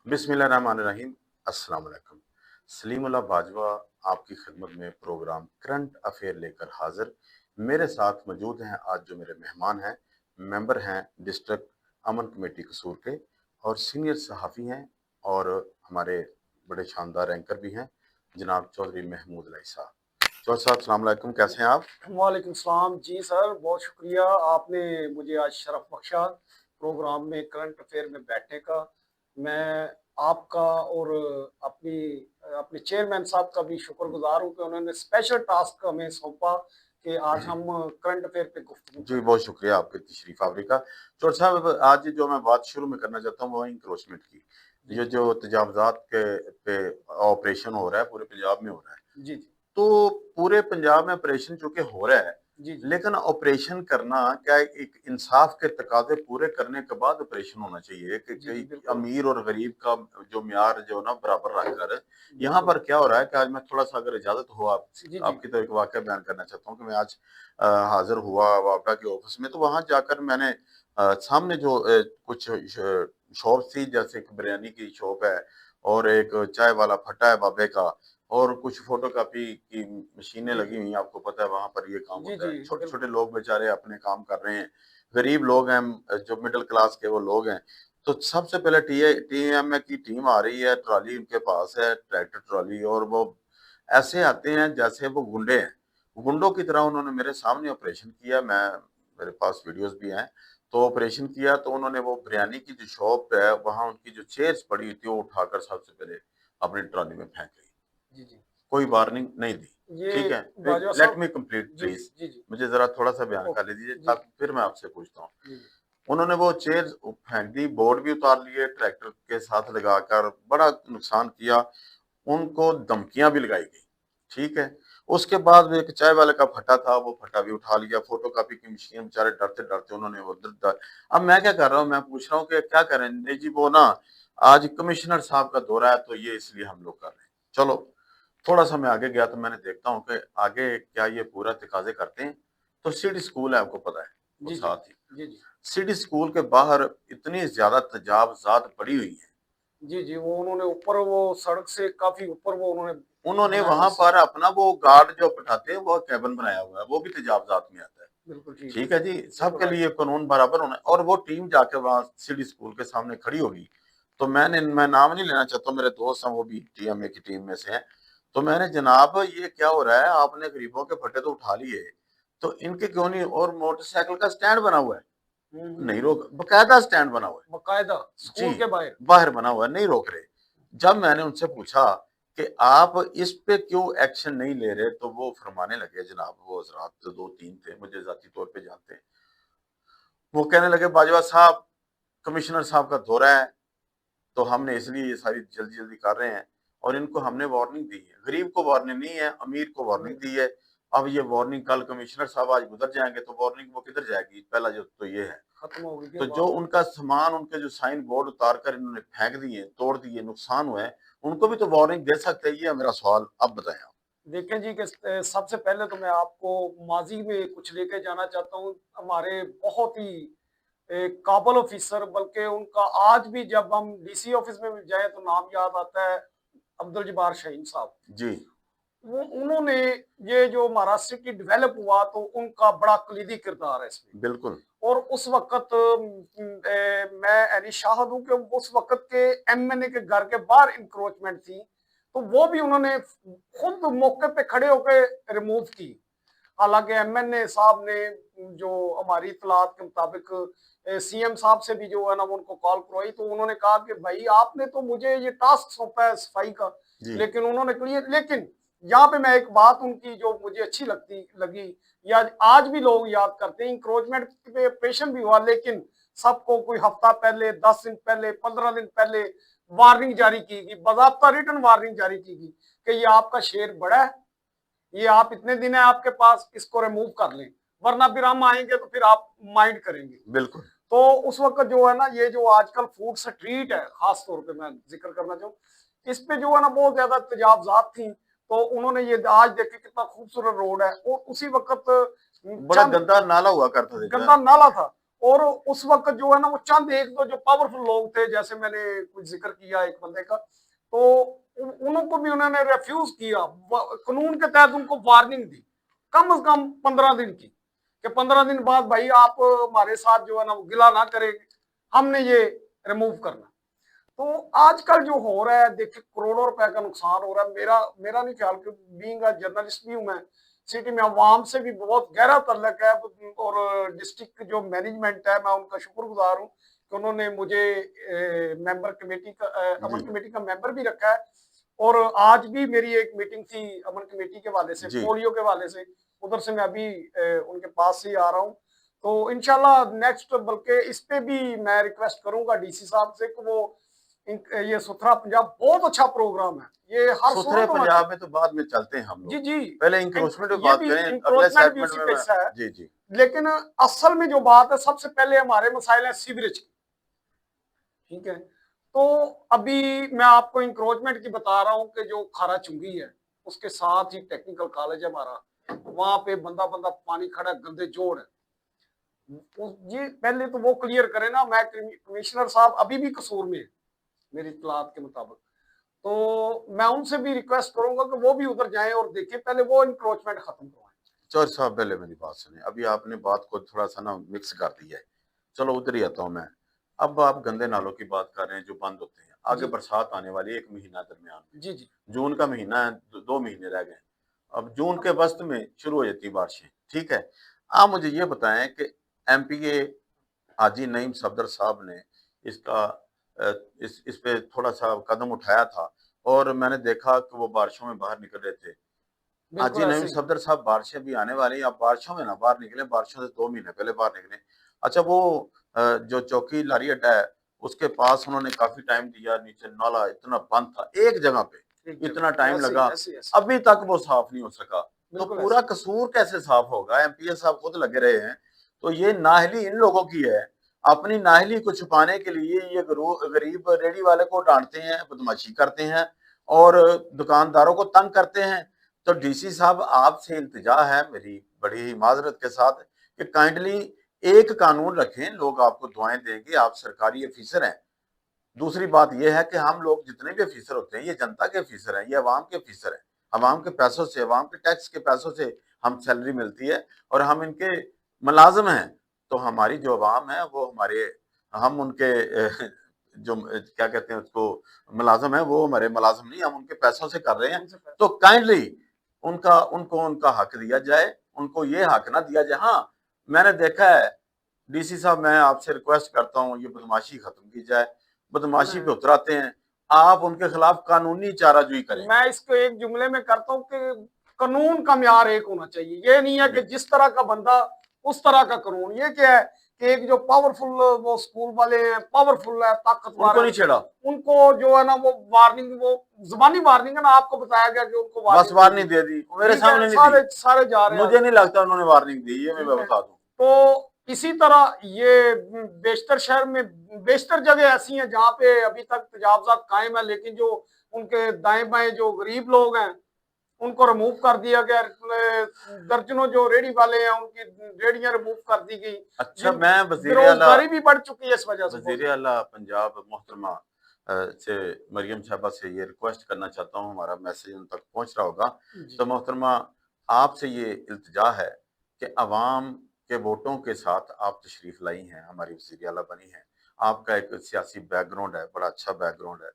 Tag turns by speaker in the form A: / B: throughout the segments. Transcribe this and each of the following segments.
A: बिस्मिल्लाहिर्रहमानिर्रहीम। अस्सलाम वालेकुम। सलीमुल्लाह बाजवा आपकी खिदमत में प्रोग्राम करंट अफेयर लेकर हाजिर। मेरे साथ मौजूद हैं आज जो मेरे मेहमान हैं, मेंबर हैं डिस्ट्रिक्ट अमन कमेटी कसूर के और सीनियर सहाफ़ी हैं और हमारे बड़े शानदार एंकर भी हैं, जनाब चौधरी महमूद अली साहब। चौधरी साहब अस्सलाम वालेकुम, कैसे हैं आप?
B: वालेकुम सलाम जी सर, बहुत शुक्रिया आपने मुझे आज शरफ बख्शा प्रोग्राम में करंट अफेयर में बैठने का। मैं आपका और अपनी अपने चेयरमैन साहब का भी शुक्रगुजार हूँ कि उन्होंने स्पेशल टास्क हमें सौंपा कि आज हम करंट अफेयर पे गुफ्तगू
A: जी,
B: करें।
A: बहुत शुक्रिया आपकी तशरीफ़ आवरी का। चौधरी साहब, आज जो मैं बात शुरू में करना चाहता हूँ वो इंक्रोचमेंट की।
B: जी
A: ये
B: जी
A: जो तजावज़ात के पे ऑपरेशन हो रहा है, पूरे पंजाब में हो रहा है।
B: जी जी
A: तो पूरे पंजाब में ऑपरेशन चूँकि हो रहा है,
B: जी जी
A: लेकिन ऑपरेशन करना क्या है, एक इंसाफ के तकाज़े पूरे करने के बाद ऑपरेशन होना चाहिए कि
B: जी जी
A: कई
B: बिल्कुल
A: अमीर और गरीब का जो म्यार जो ना बराबर रखकर। यहाँ
B: बिल्कुल।
A: पर क्या हो रहा है कि आज मैं थोड़ा-सा अगर इजाज़त हो आप
B: जी जी
A: आपकी तो एक वाक़या बयान करना चाहता हूँ कि मैं आज हाज़िर हुआ वापडा के ऑफ़िस में, तो वहाँ जाकर मैंने सामने जो कुछ शॉप थी, जैसे एक बिरयानी की शॉप है और एक चाय वाला भट्टा है बाबे का, और कुछ फ़ोटोकॉपी की मशीनें
B: जी
A: लगी
B: जी
A: हुई हैं, आपको पता है वहाँ पर ये काम
B: जी
A: होता
B: जी
A: है। छोटे-छोटे
B: बिल्कुल।
A: लोग बेचारे अपने काम कर रहे हैं, गरीब लोग हैं, जो मिडल क्लास के वो लोग हैं। तो सबसे पहले टीएमए की टीम आ रही है, ट्रॉली उनके पास है, ट्रैक्टर ट्रॉली, और वो ऐसे आते हैं जैसे वो गुंडे हैं। गुंडों की तरह उन्होंने मेरे सामने ऑपरेशन किया, मेरे पास वीडियोज़ भी हैं। तो ऑपरेशन किया तो उन्होंने वो बिरयानी की जो शॉप है, वहाँ उनकी जो चेयर्स पड़ी हुई थी, वो उठाकर सबसे पहले अपनी ट्रॉली में फेंक दी।
B: जी जी
A: कोई वार्निंग नहीं दी।
B: ये
A: ठीक है?
B: बाजवा
A: लेट
B: साहब।
A: मी कंप्लीट
B: जी जी
A: प्लीज़।
B: जी जी
A: मुझे ज़रा थोड़ा-सा बयान
B: ओके।
A: कर लीजिए,
B: जी
A: तब फिर मैं आपसे पूछता हूँ।
B: जी जी
A: उन्होंने वो चेयर्स फेंक दी, बोर्ड भी उतार लिए ट्रैक्टर के साथ लगाकर, बड़ा नुकसान किया। उनको धमकियाँ भी लगाई गई, ठीक है? उसके बाद वो एक चाय वाले का फट्टा था, वो फट्टा भी उठा लिया, फ़ोटोकॉपी की मशीन, बेचारे डरते-डरते उन्होंने वो द द अब मैं क्या कर रहा हूँ, मैं पूछ रहा हूँ कि क्या करें? नहीं जी, वो ना आज कमिश्नर साहब का दौरा है, तो ये इसलिए हम लोग कर रहे हैं। चलो, थोड़ा-सा मैं आगे गया तो मैंने देखता हूँ कि आगे क्या ये पूरा तकाज़े करते हैं? तो सिटी स्कूल है, आपको पता है, वो
B: जी जी
A: साथ ही।
B: जी जी
A: सिटी स्कूल के बाहर इतनी ज़्यादा तजावज़ात पड़ी हुई हैं।
B: जी जी वो उन्होंने ऊपर वो सड़क से काफी ऊपर वो उन्होंने
A: उन्होंने
B: बनाया हुआ
A: वहाँ पर
B: सिस्टम।
A: अपना वो गार्ड जो बिठाते हैं, वो केबिन बनाया हुआ है, वो भी तेजावज़ात में आता है।
B: बिल्कुल ठीक
A: ठीक है जी,
B: बिल्कुल
A: सबके
B: राइट।
A: लिए कानून बराबर होना है, और वो टीम जाके वहाँ सिटी स्कूल के सामने खड़ी होगी। तो मैं नाम नहीं लेना चाहता हूँ, मेरे दोस्त हैं, वो भी टीएमए की टीम में से हैं। तो मैंने, जनाब ये क्या हो रहा है? आपने गरीबों के फट्टे तो उठा लिए, तो इनके क्यों नहीं, और मोटरसाइकिल का स्टैंड बना हुआ है, नहीं
B: हम्म।
A: रोक, बाकायदा स्टैंड बना हुआ है।
B: बकायदा
A: जी,
B: स्कूल के बाहर।
A: बाहर बना हुआ है, नहीं रोक रहे। जब मैंने उनसे पूछा कि आप इस पे क्यों एक्शन नहीं ले रहे, तो वो फरमाने लगे, जनाब वो हज़रात 2-3 थे, मुझे ज़ाती तौर पे जानते हैं। वो कहने लगे, बाजवा साहब, कमिश्नर साहब का दौरा है, तो हमने इसलिए ये सारी जल्दी-जल्दी कर रहे हैं, और इनको हमने वार्निंग दी है। गरीब को वार्निंग नहीं है, अमीर को वार्निंग दी है। अब ये वार्निंग कल कमिश्नर साहब आज गुज़र जाएँगे, तो वार्निंग वो किधर जाएगी? पहला जो तो ये है।
B: खत्म हो गई
A: तो
B: फिर
A: जो
B: बात।
A: उनका सामान, उनके जो साइन बोर्ड उतार कर इन्होंने फेंक दिए, तोड़ दिए, नुकसान हुआ है, उनको भी तो वार्निंग दे सकते हैं। ये है मेरा सवाल, अब बताएँ आप।
B: देखें जी कि सबसे पहले तो मैं आपको माजी में कुछ लेके जाना चाहता हूँ। हमारे बहुत ही काबिल ऑफिसर, बल्कि उनका आज भी जब हम डीसी ऑफिस में भी जाए तो नाम याद आता है, अब्दुल जब्बार शाहीन साहब।
A: जी,
B: वो उन्होंने ये जो हमारा सिटी डेवलप हुआ तो उनका बड़ा कलीदी किरदार है इसमें।
A: बिल्कुल।
B: और उस वक़्त मैं यानी शाहिद हूँ कि उस वक़्त के एमएनए के घर के बाहर इंक्रोचमेंट थी, तो वो भी उन्होंने खुद मौके पे खड़े होके रिमूव की। हालाँकि एमएनए साहब ने जो हमारी इत्तलात के मुताबिक सीएम साहब से भी जो है ना वो उनको कॉल करवाई, तो उन्होंने कहा कि भाई आपने तो मुझे ये टास्क सौंपा है सफाई का,
A: जी,
B: लेकिन उन्होंने क्लियर, लेकिन यहाँ पे मैं एक बात उनकी जो मुझे अच्छी लगती लगी, या आज भी लोग याद करते हैं, इंक्रोचमेंट पे ऑपरेशन भी हुआ, लेकिन सबको कोई हफ्ता पहले, 10 दिन पहले, 15 दिन पहले वार्निंग जारी की गई, बाकायदा रिटर्न वार्निंग जारी की गई कि ये आपका शेर बड़ा है, ये आप इतने दिन है आपके पास, इसको रिमूव कर लें, वरना फिर हम आएंगे तो फिर आप माइंड करेंगे।
A: बिल्कुल।
B: तो उस वक्त जो है ना ये जो आजकल फूड स्ट्रीट है, खास तौर पे मैं जिक्र करना चाहूँ, इस पे जो है ना बहुत ज्यादा तजावजात थी। तो उन्होंने ये आज देखे कितना खूबसूरत रोड है, और उसी वक्त
A: बड़ा
B: चंद
A: गंदा नाला हुआ करता था
B: गंदा
A: इधर।
B: नाला था, और उस वक्त जो है ना वो चंद एक दो जो पावरफुल लोग थे, जैसे मैंने कुछ जिक्र किया एक बंदे का, तो उनको भी उन्होंने रेफ्यूज किया, कानून के तहत उनको वार्निंग दी कम से कम 15 दिन की, कि 15 दिन बाद भाई आप हमारे साथ जो है ना वो गिला ना करेंगे, हमने ये रिमूव करना। तो आजकल जो हो रहा है देखिए, करोड़ों रुपए का नुकसान हो रहा है। मेरा मेरा नहीं ख्याल कि बीइंग अ जर्नलिस्ट भी हूं मैं, सिटी में अवाम से भी बहुत गहरा तल्लक है, और डिस्ट्रिक्ट जो मैनेजमेंट है मैं उनका शुक्रगुजार हूँ कि उन्होंने मुझे मेंबर कमेटी का
A: जी
B: अमन कमेटी का मेंबर भी रखा है। और आज भी मेरी एक मीटिंग थी अमन कमेटी के वाले से,
A: जी।
B: पोलियो के वाले से, उधर से मैं अभी उनके पास से ही आ रहा हूँ। तो इंशाल्लाह नेक्स्ट, बल्कि इस पे भी मैं रिक्वेस्ट करूंगा डीसी साहब से कि वो ये सुथरा पंजाब बहुत अच्छा प्रोग्राम है, ये हर
A: सुथरे
B: सूरत होना
A: पंजाब
B: चाहिए।
A: में तो बाद में चलते हैं हम
B: जी
A: लोग,
B: जी,
A: पहले इंक्रोचमेंट पे
B: ये
A: बात
B: भी
A: करें अगले
B: इंक्रोचमेंट भी
A: सेगमेंट
B: उसी
A: में
B: पे
A: मैं।
B: हिस्सा है।
A: जी जी।
B: लेकिन असल में जो बात है, सबसे पहले हमारे मसाइल है सीवरेज की, ठीक है। तो अभी मैं आपको इंक्रोचमेंट की बता रहा हूँ कि जो खारा चुंगी है उसके साथ ही टेक्निकल कॉलेज है हमारा, वहां पे बंदा बंदा पानी खड़ा है, गंदे जोड़ है। ये पहले तो वो क्लियर करे ना, मैं कमिश्नर साहब अभी भी कसूर में है मेरी इत्तलात के मुताबिक, तो मैं उनसे भी रिक्वेस्ट करूंगा कि वो भी उधर जाएं और देखें, पहले वो इंक्रोचमेंट खत्म करवाएं।
A: चौधरी साहब पहले मेरी बात सुनिए, अभी आपने बात को थोड़ा सा ना मिक्स कर दिया है। चलो उधर ही आता हूँ मैं। अब आप गंदे नालों की बात कर रहे हैं जो बंद होते हैं, आगे
B: जी
A: बरसात आने वाली है 1 महीना दरमियान में,
B: जी जी।
A: जून का महीना है, 2 महीने रह गए। अब जून के वस्त में शुरू हो जाती है बारिशें, ठीक है। आप मुझे ये बताएं कि एमपीए हाजी नईम सफदर साहब ने इसका इस पे थोड़ा सा कदम उठाया था, और मैंने देखा कि वो बारिशों में बाहर निकल रहे थे।
B: बिल्कुल
A: हाजी नईम
B: ऐसे ही।
A: सफदर साहब, बारिशें भी आने वाली हैं, आप बारिशों में ना बाहर निकले, बारिशों से 2 महीने पहले बाहर निकले। अच्छा, वो जो चौकी लारी अड्डा है उसके पास उन्होंने काफी टाइम दिया, नीचे नाला इतना बंद था एक जगह पे,
B: एक
A: इतना
B: जगह
A: टाइम
B: ऐसे ही
A: लगा,
B: ऐसे ही ऐसे
A: अभी तक वो साफ नहीं हो सका।
B: ही,
A: तो
B: बिल्कुल
A: पूरा
B: ऐसे ही।
A: कसूर कैसे साफ होगा? एमपीए साहब खुद लगे रहे हैं, तो ये नाहली इन लोगों की है। अपनी नाहली को छुपाने के लिए ये गरीब रेडी वाले को डांटते हैं, बदमाशी करते हैं और दुकानदारों को तंग करते हैं। तो डीसी साहब, आपसे इल्तिजा है मेरी बड़ी माजरत के साथ कि काइंडली एक कानून रखें, लोग आपको दुआएं देंगे, आप सरकारी अफीसर हैं। दूसरी बात यह है कि हम लोग जितने भी अफीसर होते हैं ये जनता के अफीसर हैं, ये अवाम के अफीसर हैं। अवाम के पैसों से, अवाम के टैक्स के पैसों से हम सैलरी मिलती है और हम इनके मुलाजिम हैं। तो हमारी जो अवाम है वो हमारे, हम उनके जो क्या कहते हैं उसको, मुलाजिम है, वो हमारे मुलाजिम नहीं, हम उनके पैसों से कर रहे हैं।
B: उनसे
A: तो काइंडली उनका हक दिया जाए, उनको ये हक ना दिया जाए। हाँ, मैंने देखा है डीसी साहब, मैं आपसे रिक्वेस्ट करता हूँ ये बदमाशी खत्म की जाए। बदमाशी पे
B: मैं
A: उतराते हैं, आप उनके खिलाफ कानूनी चाराजोई करें।
B: मैं इसको एक जुमले में करता हूँ कि कानून का म्यार एक होना चाहिए। ये नहीं है कि जिस तरह का बंदा उस तरह का कानून। ये क्या है कि एक जो पावरफुल वो स्कूल वाले हैं, पावरफुल है, ताकतवर
A: उनको
B: है,
A: नहीं छेड़ा,
B: उनको जो है ना वो वार्निंग, वो जुबानी वार्निंग है ना, आपको बताया गया कि उनको
A: बस
B: वार्निंग दे दी,
A: वार्निंग दे दी, मेरे
B: ठीक है,
A: सामने नहीं दी।
B: सारे सारे जा रहे हैं
A: मुझे
B: आगे,
A: नहीं लगता उन्होंने वार्निंग दी है, मैं
B: ठीक है।
A: बता दूं।
B: तो इसी तरह ये बेशतर शहर में बेशतर जगह ऐसी हैं जहाँ पे अभी तक तजावजात कायम है, लेकिन जो उनके दाएं बाएं जो गरीब लोग हैं उनको रिमूव कर दिया गया। दर्जनों जो रेडी वाले हैं उनकी रेडियां रिमूव कर दी गई,
A: अच्छा,
B: जिन
A: मैं वजीर आला,
B: बेरोजगारी भी बढ़ चुकी है इस वजह से बहुत
A: वजीर आला पंजाब मोहतरमा से मरियम साहबा से ये रिक्वेस्ट करना चाहता हूँ, हमारा मैसेज उन तक पहुंच रहा होगा।
B: ज्यादा।
A: तो मोहतरमा, आपसे ये इल्तिजा है कि अवाम के वोटों के साथ आप तशरीफ लाई हैं, हमारी वजीर आला बनी हैं, आपका एक सियासी बैकग्राउंड है, बड़ा अच्छा बैकग्राउंड है।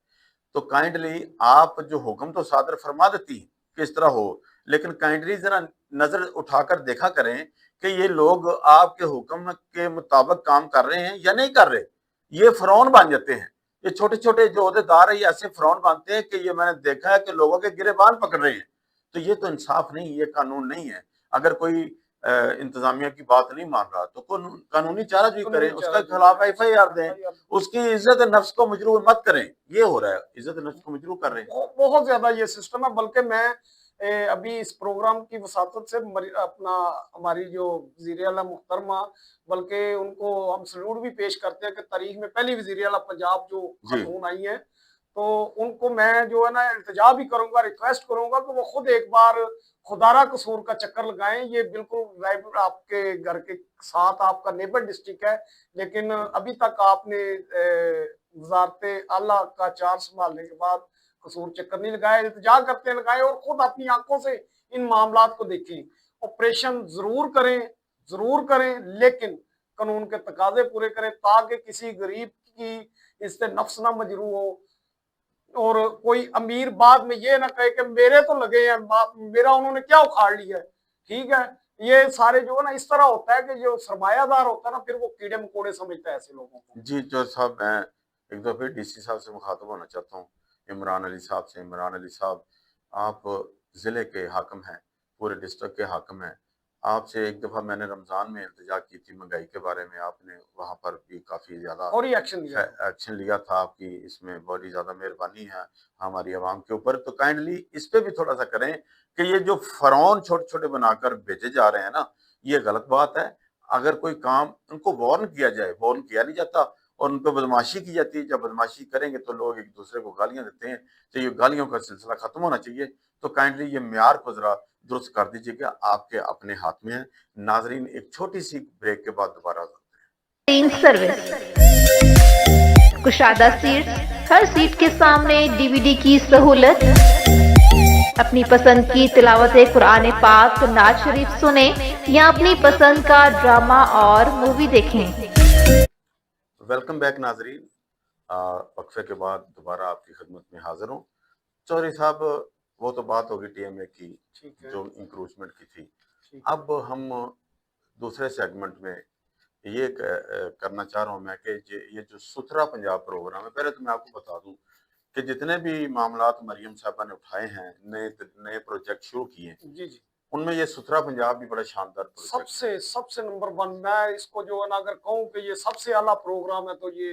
A: तो काइंडली आप जो हुक्म तो सादर फरमा देती किस तरह हो, लेकिन काइंडली जरा नजर उठाकर देखा करें कि ये लोग आपके हुक्म के मुताबिक काम कर रहे हैं या नहीं कर रहे। ये फरौन बन जाते हैं, ये छोटे छोटे जो अहदेदार है ये ऐसे फरौन बनते हैं कि ये मैंने देखा है कि लोगों के गिरेबान पकड़ रहे हैं। तो ये तो इंसाफ नहीं, ये कानून नहीं है। अगर कोई इंतजामिया की बात नहीं मान रहा तो कानूनी चाराजोई करें,
B: कानूनी
A: उसके
B: चाराजोई
A: खिलाफ
B: करें,
A: एफआईआर दें,
B: FIR
A: उसकी इज्जत नफ्स को मजरूह मत करें। ये हो रहा है, इज्जत नफ्स को मजरूह कर रहे हैं।
B: बहुत ज्यादा ये सिस्टम है। बल्कि मैं अभी इस प्रोग्राम की वसातत से अपना हमारी जो वज़ीर आला मुहतरमा, बल्कि उनको हम सल्यूट भी पेश करते हैं कि तारीख में पहली वज़ीर आला पंजाब जो
A: जी
B: खातून आई है, तो उनको मैं जो है ना इल्तिजा भी करूंगा, रिक्वेस्ट करूंगा कि वो खुद एक बार खुदारा कसूर का चक्कर लगाएं। ये बिल्कुल रायपुर आपके घर के साथ आपका नेबर डिस्ट्रिक्ट है, लेकिन अभी तक आपने वजारत आला का चार्ज संभालने के बाद कसूर चक्कर नहीं लगाया। इल्तिजा करते लगाए और खुद अपनी आंखों से इन मामलात को देखें। ऑपरेशन जरूर करें, लेकिन कानून के तकाजे पूरे करें, ताकि किसी गरीब की इससे नफ्स ना मजरू हो और कोई अमीर बाद में ये ना कहे कि मेरे तो लगे हैं, मेरा उन्होंने क्या उखाड़ लिया है। ठीक है, ये सारे जो है ना, इस तरह होता है कि जो सरमायादार होता है ना, फिर वो कीड़े मकोड़े समझता है ऐसे लोगों को।
A: जी जो साहब, मैं एक दफे डीसी साहब से मुखातब होना चाहता हूँ, इमरान अली साहब से। इमरान अली साहब, आप ज़िले के हाकिम हैं, पूरे डिस्ट्रिक्ट के हाकिम हैं। आपसे एक दफ़ा मैंने रमज़ान में इल्तिजा की थी महंगाई के बारे में, आपने वहाँ पर भी काफ़ी ज़्यादा
B: और ही एक्शन लिया
A: एक्शन लिया था। आपकी इसमें बड़ी ज़्यादा मेहरबानी है हमारी आवाम के ऊपर। तो काइंडली इस पे भी थोड़ा सा करें कि ये जो फ़रौन छोटे-छोटे बनाकर भेजे जा रहे हैं ना, ये गलत बात है। अगर कोई काम उनको वार्न किया जाए, वार्न किया नहीं जाता और उन पे बदमाशी की जाती है। जब बदमाशी करेंगे तो लोग एक दूसरे को गालियाँ देते हैं, तो ये गालियों का सिलसिला खत्म होना चाहिए। तो काइंडली ये म्यार को ज़रा दुरुस्त कर दीजिएगा, आपके अपने हाथ में है। नाज़रीन, एक छोटी सी ब्रेक के बाद दोबारा
C: तीन सर्विस कुशादा सीट, हर सीट के सामने डीवीडी की सहूलत। अपनी पसंद की तिलावत कुरान पाक, नाज शरीफ सुने या अपनी पसंद का ड्रामा और मूवी देखें।
A: वेलकम बैक नाजरीन। वक्फे के बाद दोबारा आपकी खिदमत में हाजिर हूँ। चौधरी साहब, वो तो बात होगी टीएमए की जो इंक्रोचमेंट की थी। अब हम दूसरे सेगमेंट में ये करना चाह रहा हूँ मैं कि ये जो सुथरा पंजाब प्रोग्राम है, पहले तो मैं आपको बता दूं कि जितने भी मामलात मरियम साहबा ने उठाए हैं, नए प्रोजेक्ट शुरू किए,
B: जी जी,
A: उनमें ये सुथरा पंजाब भी बड़ा शानदार प्रोजेक्ट
B: सबसे नंबर 1। मैं इसको जो है ना, अगर कहूँ कि ये सबसे आला प्रोग्राम है तो ये।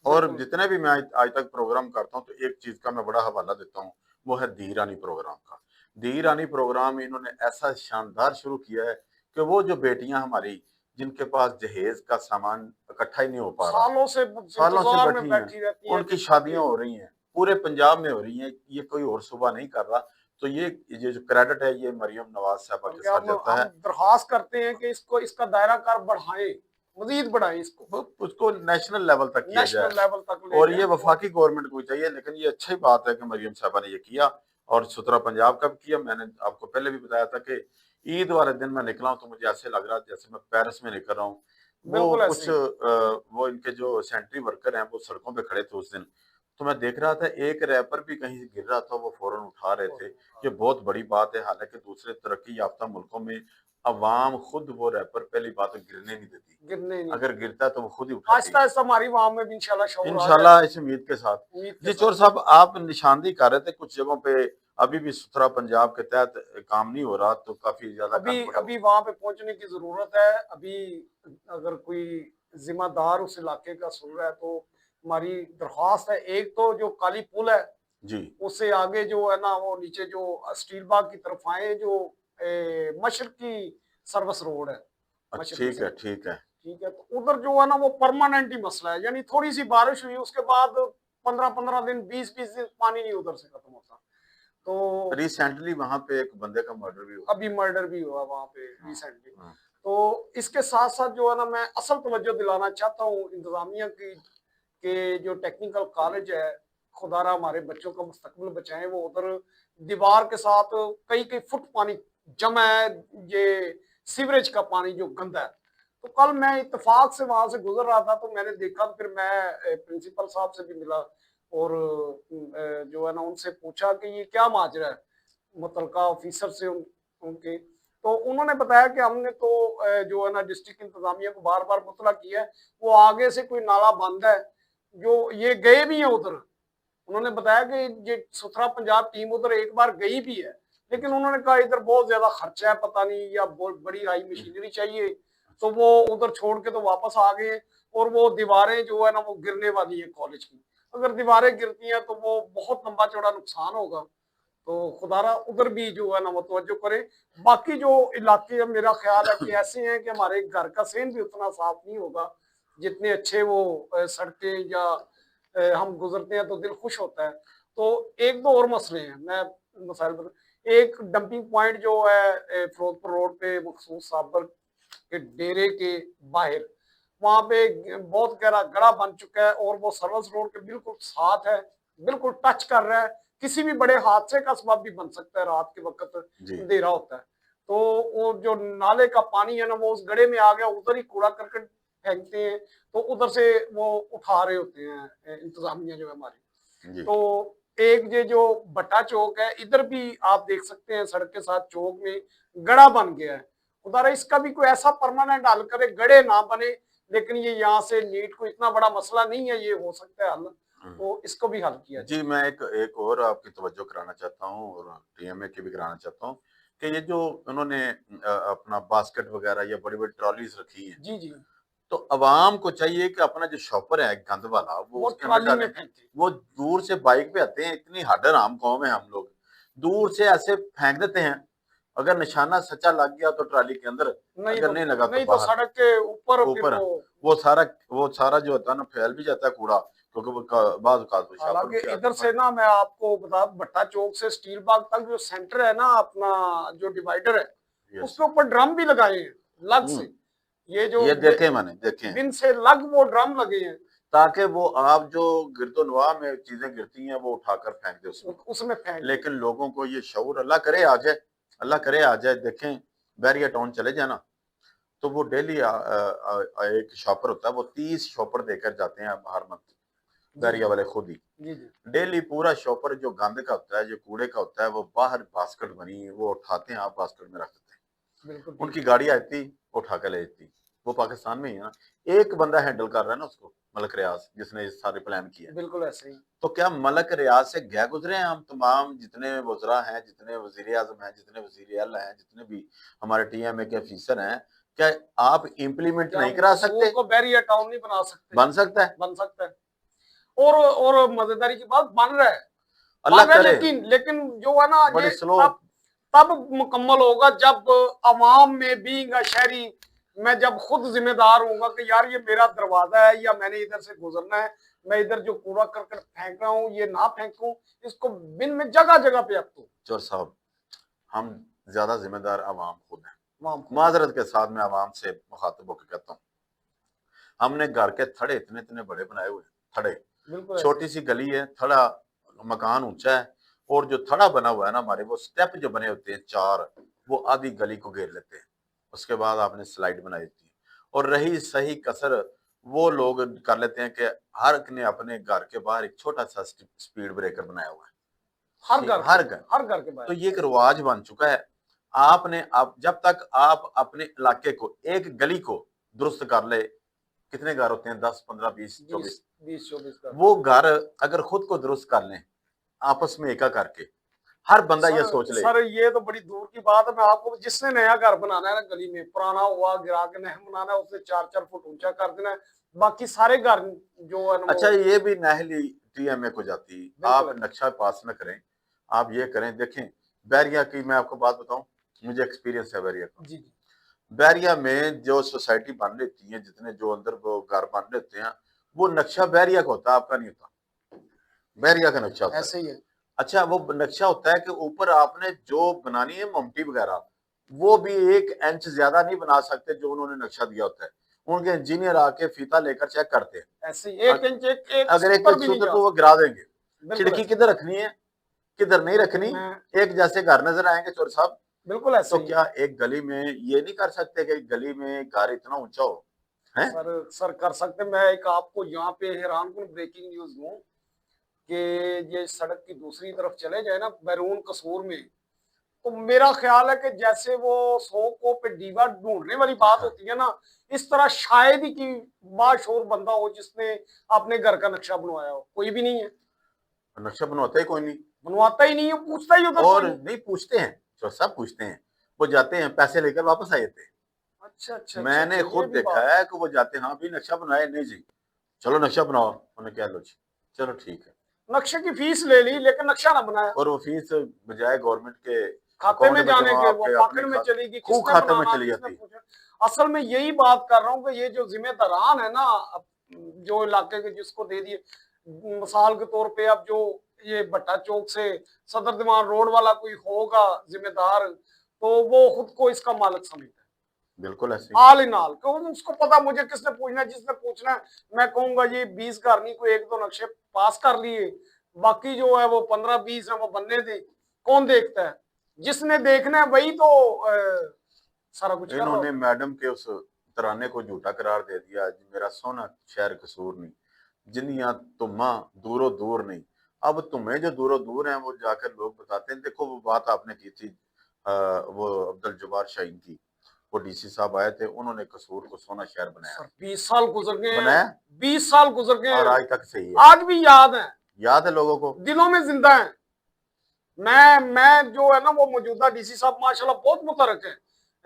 A: और जितने भी मैं आज तक प्रोग्राम करता हूँ, तो एक चीज का मैं बड़ा हवाला देता हूँ, वो है धी रानी प्रोग्राम का। धी रानी प्रोग्राम इन्होंने ऐसा शानदार शुरू किया है कि वो जो बेटियां हमारी जिनके पास जहेज का सामान इकट्ठा ही नहीं हो पा रहा, सालों से
B: इंतजार में
A: बैठी
B: बैठी रहती
A: हैं,
B: है
A: उनकी शादियां हो रही हैं, पूरे पंजाब में हो रही हैं, ये कोई और सूबा नहीं कर रहा। तो ये जो क्रेडिट है, ये मरियम नवाज साहबा के साथ जाता है।
B: दरखास्त करते हैं कि इसका दायरा कार बढ़ाएं, मजीद बढ़ाएं इसको,
A: उसको नेशनल लेवल तक किया जाए,
B: नेशनल लेवल तक ले
A: और
B: जाएं।
A: ये वफाकी गवर्नमेंट को चाहिए। लेकिन ये अच्छी बात है कि मरियम साहबा ने ये किया, और सुथरा पंजाब का भी किया। मैंने आपको पहले भी बताया था कि ईद वाले दिन मैं निकला हूँ तो मुझे ऐसे लग रहा है जैसे मैं पेरिस में निकल रहा हूँ। वो कुछ वो इनके जो सेंट्री वर्कर हैं वो सड़कों पे खड़े थे उस दिन, तो मैं देख रहा था एक रैपर भी कहीं से गिर रहा था, वो फौरन उठा रहे थे। ये बहुत बड़ी बात है। हालांकि दूसरे तरक्की याफ्ता मुल्कों में अवाम खुद वो रैपर पहली बात तो गिरने नहीं देती, अगर गिरता है तो वो खुद ही उठाती।
B: आहिस्ता आहिस्ता हमारी अवाम में भी
A: इंशाल्लाह इस उम्मीद के साथ। जी चोर साहब, आप निशानदेही कर रहे थे कुछ जगहों पे अभी भी सुथरा पंजाब के तहत काम नहीं हो रहा, तो काफी ज्यादा
B: अभी वहां पे पहुंचने की जरूरत है। अभी अगर कोई जिम्मेदार उस इलाके का सुन रहा है तो हमारी दरख्वास्त है, एक तो जो काली पुल है
A: जी,
B: उससे आगे जो है ना, वो नीचे जो स्टील बाग की तरफ आए, जो मशरकी सर्विस रोड है।
A: ठीक है, ठीक है,
B: ठीक है, तो उधर जो है ना वो परमानेंट ही मसला है। यानी थोड़ी सी बारिश हुई उसके बाद 15-15 दिन 20-20 दिन पानी नहीं उधर से खत्म होता। तो
A: रिसेंटली वहां पे एक बंदे का मर्डर भी हुआ,
B: अभी मर्डर भी हुआ वहां पे रिसेंटली। तो इसके साथ साथ जो है ना, मैं असल तवज्जो दिलाना चाहता हूँ इंतजामिया की कि जो टेक्निकल कॉलेज है, खुदारा हमारे बच्चों का मुस्तकबिल बचाएं। वो उधर दीवार के साथ कई कई फुट पानी जमा है, ये सीवरेज का पानी जो गंदा है। तो कल मैं इत्तेफाक से वहां से गुजर रहा था, तो मैंने देखा, फिर मैं प्रिंसिपल साहब से भी मिला और जो है ना उनसे पूछा कि ये क्या माजरा है, मुतलका ऑफिसर से उनके। तो उन्होंने बताया कि हमने तो जो है ना डिस्ट्रिक्ट इंतजामिया को बार बार मुतला किया है, वो आगे से कोई नाला बंद है, जो ये गए भी हैं उधर। उन्होंने बताया कि ये सुथरा पंजाब टीम उधर एक बार गई भी है, लेकिन उन्होंने कहा इधर बहुत ज्यादा खर्चा है, पता नहीं, या बहुत बड़ी हाई मशीनरी चाहिए, तो वो उधर छोड़ के तो वापस आ गए। और वो दीवारें जो है ना वो गिरने वाली है कॉलेज की। अगर दीवारें गिरती हैं तो वो बहुत लंबा चौड़ा नुकसान होगा। तो खुदारा उधर भी जो है ना वो तवज्जो करे। बाकी जो इलाके मेरा ख्याल है कि ऐसे हैं कि हमारे घर का सेन भी उतना साफ नहीं होगा जितने अच्छे वो सड़कें या हम गुजरते हैं तो दिल खुश होता है। तो एक दो और मसले हैं, मैं मसाइल बता। एक डंपिंग पॉइंट जो है फिरोजपुर रोड पे मखसूस साबर के डेरे के बाहर, वहां पे बहुत गहरा गड्ढा बन चुका है और वो सर्विस रोड के बिल्कुल साथ है, बिल्कुल टच कर रहा है। किसी भी बड़े हादसे का सबब भी बन सकता है, रात के वक्त
A: जी
B: अंधेरा होता है। तो वो जो नाले का पानी है ना, वो उस गड्ढे में आ गया, उधर ही कूड़ा करकट फेंकते हैं, तो उधर से वो उठा रहे होते हैं इंतजामिया जो है हमारी।
A: जी
B: तो एक ये जो भट्टा चौक है, इधर भी आप देख सकते हैं सड़क के साथ चौक में गड़ा बन गया है। उधर इसका भी कोई ऐसा परमानेंट हल करे, गड़े ना बने, लेकिन ये यहाँ से नीट को इतना बड़ा मसला नहीं है, ये हो सकता है हल, तो इसको भी हल किया जाए।
A: जी, मैं एक और आपकी तवज्जो कराना चाहता हूँ और टीएमए की भी कराना चाहता हूँ कि ये जो उन्होंने अपना बास्केट वगैरह या बड़ी-बड़ी ट्रॉलीज रखी हैं,
B: जी जी,
A: तो अवाम को चाहिए कि अपना जो शॉपर है गंद वाला वो
B: वो
A: उसके अंदर
B: ट्रॉली में
A: डालें।
B: फेंकते।
A: वो दूर से बाइक पे आते हैं, इतनी हड्ड-हराम कौम है हम लोग, दूर से ऐसे फेंक देते हैं। अगर निशाना सच्चा लग गया तो ट्रॉली के अंदर, अगर नहीं लगा तो
B: नहीं तो
A: बाहर
B: सड़क के ऊपर फिर
A: ऊपर। वो सारा जो होता है ना फैल भी जाता है कूड़ा, क्योंकि वो बाज़ औक़ात वो शॉपर
B: हालांकि
A: के
B: इधर
A: हाथों
B: से ना मैं आपको बता, भट्टा चौक से स्टील बाग तक जो सेंटर है ना, अपना जो डिवाइडर है,
A: यस
B: उसके ऊपर ड्रम भी लगाए हैं लग से। ये जो
A: ये देखे मैंने देखे हैं,
B: दिन से लग वो ड्रम लगे हैं,
A: ताकि वो आप जो गिरदोनवा में चीजें गिरती हैं वो उठाकर फेंक दे उसमें।
B: उसमें फेंक दे।
A: लेकिन लोगों को ये शऊर, अल्लाह करे आ जाए, अल्लाह करे आ जाए। देखें बैरिया टाउन चले जाना, तो वो डेली एक शॉपर होता है, वो 30 शॉपर देकर जाते हैं हर मंथ, बैरिया वाले खुद ही।
B: जी जी,
A: डेली पूरा शॉपर जो गंद का होता है, जो कूड़े का होता है, वो बाहर बास्केट बनी वो उठाते हैं, आप बास्केट में रख देते हैं।
B: बिल्कुल
A: उनकी गाड़ी आती, उठा कर ले जाती। वो पाकिस्तान में ही है ना, एक बंदा हैंडल कर रहा है ना उसको, मलक रियाज, जिसने ये सारे प्लान किया है।
B: बिल्कुल ऐसे ही।
A: तो क्या मलक रियाज से गए गुजरे हैं हम तमाम जितने वज़रा हैं, जितने वज़ीर आज़म हैं, जितने वज़ीर आला हैं, जितने भी हमारे टीएमए के अफीसर हैं, क्या आप इम्प्लीमेंट
B: क्या
A: नहीं करा सकते?
B: को बैरियर टाउन नहीं बना सकते?
A: बन सकता है,
B: बन सकता है। और मजेदारी की बात, बन रहा है,
A: अल्लाह
B: बन रहा है,
A: करे।
B: लेकिन जो है ना,
A: बड़े
B: ये
A: स्लो।
B: तब मुकम्मल होगा जब अवाम में बीइंग अ शहरी, मैं जब खुद जिम्मेदार हूँगा कि यार ये मेरा दरवाजा है या मैंने इधर से गुजरना है, मैं इधर जो कूड़ा करकट फेंक रहा हूँ ये ना फेंकूं, इसको बिन में जगह जगह पे अब तो
A: चोर साहब, हम ज्यादा जिम्मेदार अवाम खुद हैं।
B: वहाँ
A: माजरत के साथ मैं अवाम से मुखातिब होकर कहता हूँ, हमने घर के थड़े इतने इतने बड़े बनाए हुए हैं, थड़े,
B: बिल्कुल
A: छोटी सी गली है, थड़ा मकान ऊंचा है, और जो थड़ा बना हुआ है ना हमारे, वो स्टेप जो बने होते हैं 4, वो आधी गली को घेर लेते हैं। उसके बाद आपने स्लाइड बनाई होती है, और रही सही कसर वो लोग कर लेते हैं कि हर एक ने अपने घर के बाहर एक छोटा सा स्पीड ब्रेकर बनाया हुआ है।
B: हर घर के
A: तो
B: बाहर।
A: ये एक रिवाज बन चुका है। आपने आप जब तक आप अपने इलाके को, एक गली को दुरुस्त कर ले, कितने घर होते हैं, 10 15 20 24,
B: 20-24 का।
A: वो घर अगर खुद को दुरुस्त कर लें आपस में एका करके, हर बंदा ये सोच ले।
B: सर ये तो बड़ी दूर की बात है। मैं आपको, जिसने नया घर बनाना है ना, गली में पुराना हुआ गिरा के नया बनाना है, उसे 4-4 फुट ऊंचा कर देना है, बाकी सारे घर जो है ना
A: अच्छा, ये भी नहली टीएमए को जाती, आप
B: बिल्कुल।
A: नक्शा पास न करें, आप ये करें। देखें बैरिया की मैं आपको बात बताऊं, मुझे एक्सपीरियंस है बैरिया का।
B: जी जी,
A: बैरिया में जो सोसाइटी बन लेती है, जितने जो अंदर वो घर बन लेते हैं, वो नक्शा बैरिया का होता है, आपका नहीं होता। बैरिया का नक्शा होता है।
B: ऐसे ही है।
A: अच्छा, वो नक्शा होता है कि ऊपर आपने जो बनानी है ममटी वगैरह, वो भी 1 इंच ज्यादा नहीं बना सकते जो उन्होंने नक्शा दिया होता है। उनके इंजीनियर आके फीता लेकर चेक करते हैं,
B: ऐसे ही 1 इंच एक
A: अगर एक
B: ऊपर भी नहीं
A: सूत्र
B: जा
A: तो वो गिरा देंगे।
B: बिल्कुल
A: खिड़की
B: ऐसे।
A: किधर रखनी है, किधर नहीं रखनी,
B: मैं
A: एक जैसे घर नजर आएंगे चोर साहब।
B: बिल्कुल ऐसे
A: तो
B: ही।
A: क्या एक गली में ये नहीं कर सकते कि गली में घर इतना ऊंचा हो? है
B: सर कर सकते। मैं एक आपको यहाँ पे हैरानकुन ब्रेकिंग न्यूज दूं कि ये सड़क की दूसरी तरफ चले जाए ना, बैरून कसूर में, तो मेरा ख्याल है कि जैसे वो 100 को पे डीवा ढूंढने वाली बात होती है ना, इस तरह शायद ही कि बाशऊर बंदा हो जिसने अपने घर का नक्शा बनवाया हो। कोई भी नहीं है,
A: नक्शा बनवाता ही कोई नहीं,
B: बनवाता ही नहीं है, पूछता ही उधर
A: और
B: कोई नहीं।
A: नहीं पूछते हैं, चोर साहब पूछते हैं, वो जाते हैं पैसे लेकर वापस आ जाते हैं।
B: अच्छा अच्छा,
A: मैंने
B: ये
A: खुद
B: भी
A: देखा
B: बात।
A: है कि वो जाते हैं, हाँ भी नक्शा बनाए, नहीं जी चलो नक्शा बनाओ, उन्हें क्या लो जी, चलो ठीक है,
B: नक्शे की फीस ले ली लेकिन नक्शा ना बनाया,
A: और वो फीस बजाय गवर्नमेंट के
B: खाते में
A: अकाउंट
B: जाने
A: जमा
B: के वो
A: आपके
B: पॉकेट
A: अपने
B: में चलेगी,
A: खूब
B: किसने
A: खाते में
B: बनाना,
A: चली
B: किसने
A: जाती।
B: पूछा। असल में यही बात कर रहा हूँ कि ये जो जिम्मेदारान है ना, जो इलाके के जिसको दे दिए, मिसाल के तौर पे अब जो ये भट्टा चौक से सदर दीवान रोड वाला कोई होगा जिम्मेदार, तो वो खुद को इसका मालिक समझता है।
A: बिल्कुल ऐसे
B: आल इन आल, क्योंकि उसको पता मुझे किसने पूछना है, जिसने पूछना है मैं कहूंगा ये 20 घर नहीं, कोई 1-2 नक्शे पास कर लिए, बाकी जो है वो 15-20 है वो बनने दे। कौन देखता है? जिसने देखना है वही तो सारा कुछ कर रहा
A: इन्होंने
B: होता है।
A: मैडम के उस तराने को झूठा करार दे दिया, मेरा सोना शहर कसूर नहीं, जिनिया तुम्हा दूरो दूर नहीं। अब तुम्हें जो दूरो दूर हैं वो जाकर लोग बताते हैं। देखो वो बात आपने की थी वो अब्दुल जब्बार शाहीन की, वो डीसी साहब आए थे, उन्होंने कसूर को सोना शहर बनाया।
B: सर 20 साल गुजर गए
A: बनाया
B: हैं, 20 साल गुजर गए
A: और
B: हैं,
A: आज तक सही है,
B: आज भी याद है,
A: याद है लोगों को।
B: दिलों में जिंदा है। मैं जो है ना वो मौजूदा डीसी साहब माशाल्लाह बहुत मुतरक है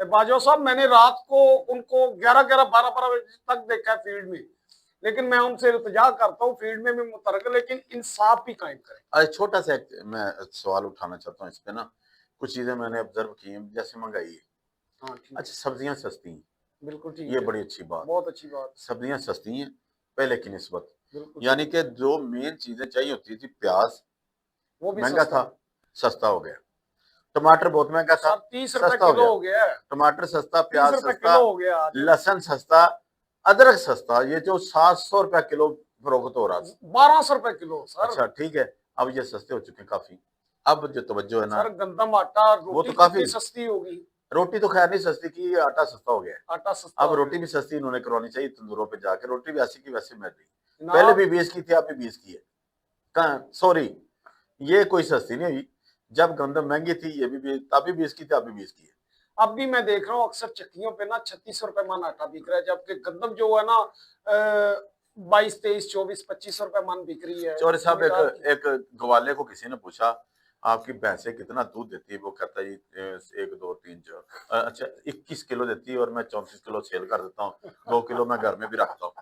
B: बाजवा साहब, मैंने रात को उनको 11-11 12-12 बजे तक देखा है फील्ड में, लेकिन मैं उनसे इल्तिजा करता हूँ फील्ड में भी मुतरक है, लेकिन इंसाफ भी कायम करें।
A: अरे छोटा सा एक मैं सवाल उठाना चाहता हूँ इस पे ना, कुछ चीजें मैंने ऑब्जर्व की हैं, जैसे महंगाई है।
B: हाँ ठीक,
A: अच्छा सब्जियां सस्ती हैं,
B: बिल्कुल ठीक
A: ये
B: है,
A: बड़ी अच्छी बात,
B: बहुत अच्छी बात,
A: सब्जियां सस्ती हैं पहले की निस्बत।
B: बिल्कुल
A: यानी कि जो मेन चीजें चाहिए होती थी, प्याज
B: वो भी
A: महंगा
B: सस्ता
A: था, सस्ता हो गया। टमाटर बहुत महंगा था,
B: सर 30 रुपए
A: सस्ता हो
B: किलो
A: गया।
B: हो गया है,
A: टमाटर सस्ता,
B: 30
A: प्याज
B: रुपए
A: सस्ता,
B: किलो हो गया आज,
A: लहसुन सस्ता, अदरक सस्ता। ये जो 700 रुपया किलो फरोख्त हो रहा था,
B: 1200 रुपए किलो सर।
A: अच्छा ठीक है, अब ये सस्ते हो चुके हैं काफी। अब जो तवज्जो है ना,
B: सर गंदम आटा
A: वो
B: रोटी
A: तो काफी,
B: कितनी सस्ती होगी,
A: रोटी तो खैर नहीं सस्ती की, ये आटा सस्ता हो गया है।
B: आटा सस्ता
A: अब
B: हो
A: रोटी
B: गया।
A: भी सस्ती इन्होंने करवानी चाहिए, तंदूरों पे जाके रोटी भी ऐसी की वैसी मिल रही,
B: जनाब,
A: पहले भी 20 की थी, अब भी 20 की है। कहाँ सॉरी, ये कोई सस्ती नहीं हुई, जब गंदम महंगी थी ये भी तब भी 20 की थी, अब भी 20 की है।
B: अब भी मैं देख रहा हूँ अक्सर चक्कियों पे ना 3600 रुपए मन आटा बिक रहा है, जबकि गंदम जो है ना 22-23-24-25 रुपए मन बिक रही है।
A: चौधरी साहब,
B: जिम्मेदार की
A: एक ग्वाले को किसी ने पूछा आपकी भैंसें कितना दूध देती है, वो कहता है 1 2 3 4, अच्छा 21 किलो देती है और मैं 34 किलो सेल कर देता हूँ, 2 किलो मैं घर में भी रखता हूँ।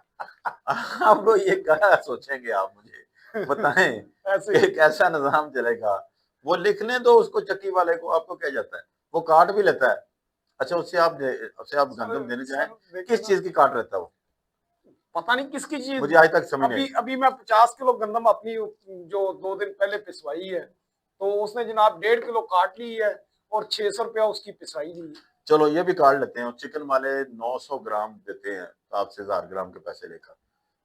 A: अब ये क्या सोचेंगे आप, मुझे बताएं
B: ऐसे
A: कि कैसा निजाम चलेगा। वो लिखने दो उसको चक्की वाले को, आपको क्या जाता है, वो काट भी लेता है। अच्छा उससे आप गंदम देने जाए, किस चीज की काट रहता है वो,
B: पता नहीं किसकी चीज,
A: मुझे आज तक समझ नहीं
B: अभी
A: आई।
B: अभी मैं 50 किलो गंदम अपनी जो 2 दिन पहले पिसवाई है, तो उसने जनाब 1.5 किलो काट ली है और 600 रुपया उसकी पिसवाई ली है।
A: चलो ये भी काट लेते हैं, चिकन वाले 900 ग्राम देते हैं आपसे 1000 ग्राम के पैसे लेकर,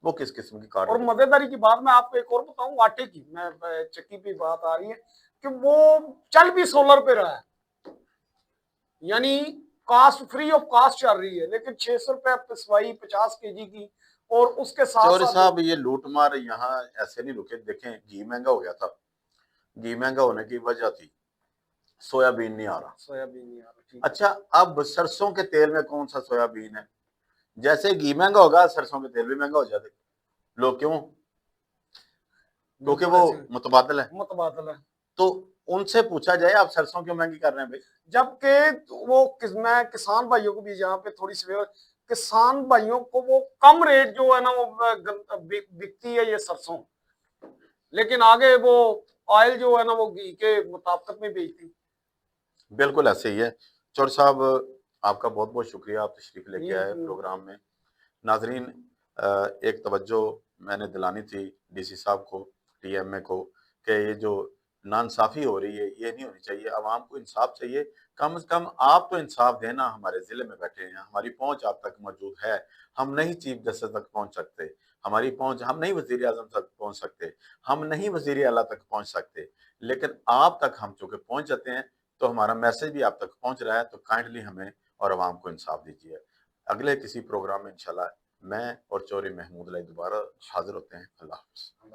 A: वो किस किस्म की काट
B: और
A: लेते हैं?
B: मजेदारी की बात मैं आपको एक और बताऊं आटे की, मैं चक्की पे बात आ रही है कि वो चल भी सोलर पे रहा है, यानी कास्ट फ्री ऑफ कास्ट चल रही है, लेकिन 600 रुपया पिसवाई 50 केजी की, और उसके साथ
A: चौधरी
B: साथ
A: साहब ये लूट मार यहाँ ऐसे नहीं रुके, देखें घी महंगा हो गया था, घी महंगा होने की वजह थी सोयाबीन नहीं आ रहा।
B: सोयाबीन नहीं आ रहा, ठीक है।
A: अच्छा अब सरसों के तेल में कौन सा सोयाबीन है, जैसे घी महंगा होगा सरसों के तेल भी महंगा हो जाते लोग, क्यों? क्योंकि वो मुतबादल है।
B: मुतबादल है,
A: तो उनसे पूछा जाए आप सरसों क्यों महंगी कर रहे हैं भाई?
B: जबकि वो मैं किसान भाइयों को भी यहाँ पे थोड़ी सी किसान भाइयों को वो कम रेट जो है ना वो बिकती है ये सरसों, लेकिन आगे वो ऑयल जो है ना वो घी के मुताबिक में बेचती।
A: बिल्कुल ऐसे ही है। चौर साहब आपका बहुत बहुत शुक्रिया, आप तशरीफ लेके आए
B: जी,
A: प्रोग्राम में। नाजरीन एक तवज्जो मैंने दिलानी थी डीसी साहब को, टीएमए को, कि ये जो नाइंसाफ़ी हो रही है ये नहीं होनी चाहिए, आवाम को इंसाफ चाहिए। कम से कम आप तो इंसाफ देना, हमारे ज़िले में बैठे हैं, हमारी पहुंच आप तक मौजूद है, हम नहीं चीफ जस्टिस तक पहुंच सकते, हमारी पहुंच, हम नहीं वज़ीर आज़म तक पहुंच सकते, हम नहीं वज़ीर आला तक पहुंच सकते, लेकिन आप तक हम चूँकि पहुंच जाते हैं तो हमारा मैसेज भी आप तक पहुंच रहा है, तो काइंडली हमें और आवाम को इंसाफ दीजिए। अगले किसी प्रोग्राम में इंशाल्लाह मैं और चौधरी महमूद अली दोबारा हाजिर होते हैं। अल्लाह हाफ़िज़।